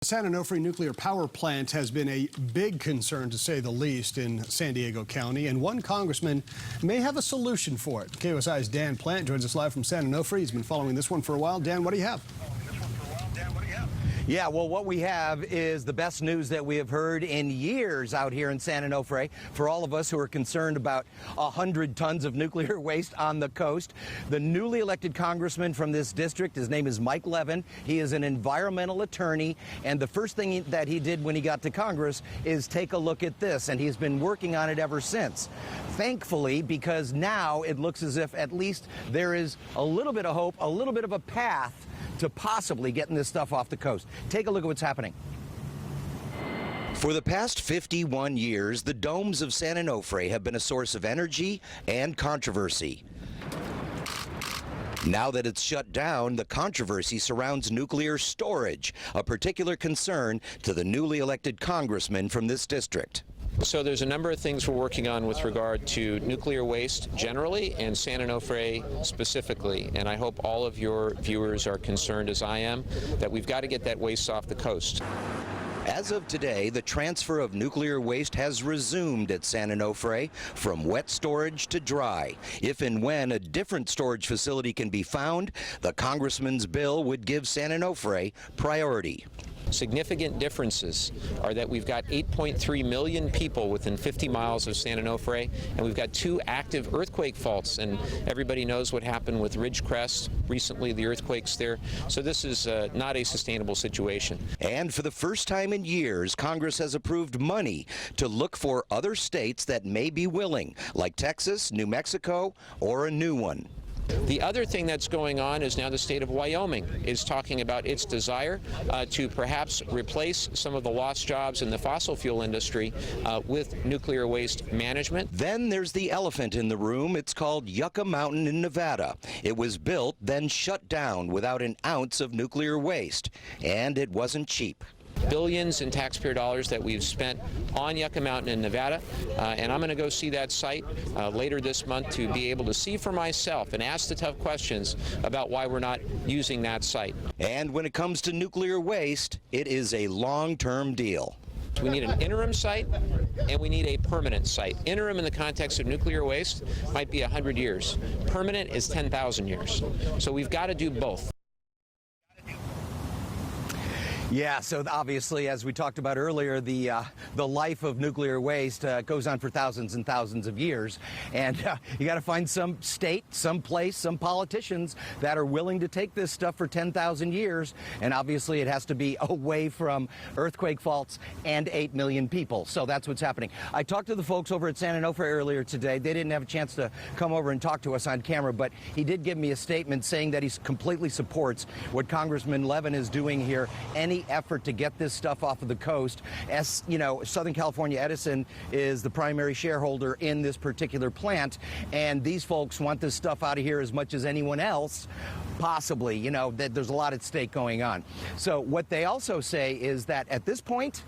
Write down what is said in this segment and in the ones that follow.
The San Onofre nuclear power plant has been a big concern, to say the least, in San Diego County, and one congressman may have a solution for it. KUSI's Dan Plant joins us live from San Onofre. He's been following this one for a while. Dan, what do you have? Yeah, well, what we have is the best news that we have heard in years out here in San Onofre. For all of us who are concerned about 100 tons of nuclear waste on the coast, the newly elected congressman from this district, his name is Mike Levin. He is an environmental attorney, and the first thing that he did when he got to Congress is take a look at this, and he's been working on it ever since. Thankfully, because now it looks as if at least there is a little bit of hope, a little bit of a path to possibly getting this stuff off the coast. Take a look at what's happening. For the past 51 years, the domes of San Onofre have been a source of energy and controversy. Now that it's shut down, the controversy surrounds nuclear storage, a particular concern to the newly elected congressman from this district. So there's a number of things we're working on with regard to nuclear waste generally and San Onofre specifically. And I hope all of your viewers are concerned, as I am, that we've got to get that waste off the coast. As of today, the transfer of nuclear waste has resumed at San Onofre from wet storage to dry. If and when a different storage facility can be found, the congressman's bill would give San Onofre priority. Significant differences are that we've got 8.3 million people within 50 miles of San Onofre, and we've got 2 active earthquake faults, and everybody knows what happened with Ridgecrest recently, the earthquakes there. So this is not a sustainable situation. And for the first time in years, Congress has approved money to look for other states that may be willing, like Texas, New Mexico, or a new one. The other thing that's going on is now the state of Wyoming is talking about its desire to perhaps replace some of the lost jobs in the fossil fuel industry with nuclear waste management. Then there's the elephant in the room. It's called Yucca Mountain in Nevada. It was built, then shut down without an ounce of nuclear waste, and it wasn't cheap. Billions in taxpayer dollars that we've spent on Yucca Mountain in Nevada, and I'm going to go see that site later this month to be able to see for myself and ask the tough questions about why we're not using that site. And when it comes to nuclear waste, it is a long-term deal. We need an interim site and we need a permanent site. Interim in the context of nuclear waste might be 100 years. Permanent is 10,000 years. So we've got to do both. Yeah, so obviously, as we talked about earlier, the life of nuclear waste goes on for thousands and thousands of years, and you got to find some state, some place, some politicians that are willing to take this stuff for 10,000 years, and obviously it has to be away from earthquake faults and 8 million people. So that's what's happening. I talked to the folks over at San Onofre earlier today. They didn't have a chance to come over and talk to us on camera, but he did give me a statement saying that he completely supports what Congressman Levin is doing here. Any effort to get this stuff off of the coast. As you know, Southern California Edison is the primary shareholder in this particular plant, and these folks want this stuff out of here as much as anyone else, possibly. You know, that there's a lot at stake going on. So what they also say is that at this point,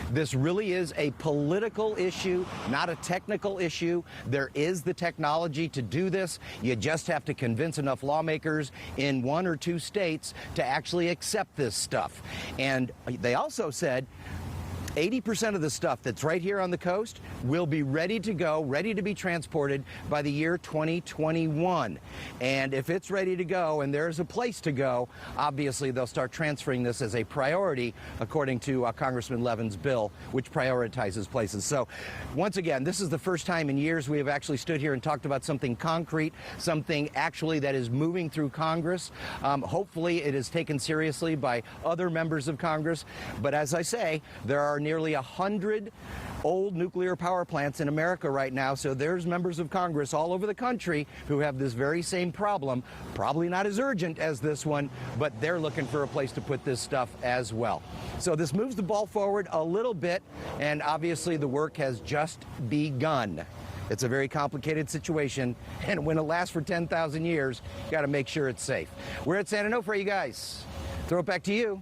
this really is a political issue, not a technical issue. There is the technology to do this. You just have to convince enough lawmakers in 1 or 2 states to actually accept this stuff. And they also said 80% of the stuff that's right here on the coast will be ready to go, ready to be transported by the year 2021. And if it's ready to go and there's a place to go, obviously they'll start transferring this as a priority according to Congressman Levin's bill, which prioritizes places. So once again, this is the first time in years we have actually stood here and talked about something concrete, something actually that is moving through Congress. Hopefully it is taken seriously by other members of Congress. But as I say, there are nearly 100 old nuclear power plants in America right now, so there's members of Congress all over the country who have this very same problem, probably not as urgent as this one, but they're looking for a place to put this stuff as well. So this moves the ball forward a little bit, and obviously the work has just begun. It's a very complicated situation, and when it lasts for 10,000 years, you got to make sure it's safe. We're at San Onofre, you guys. Throw it back to you.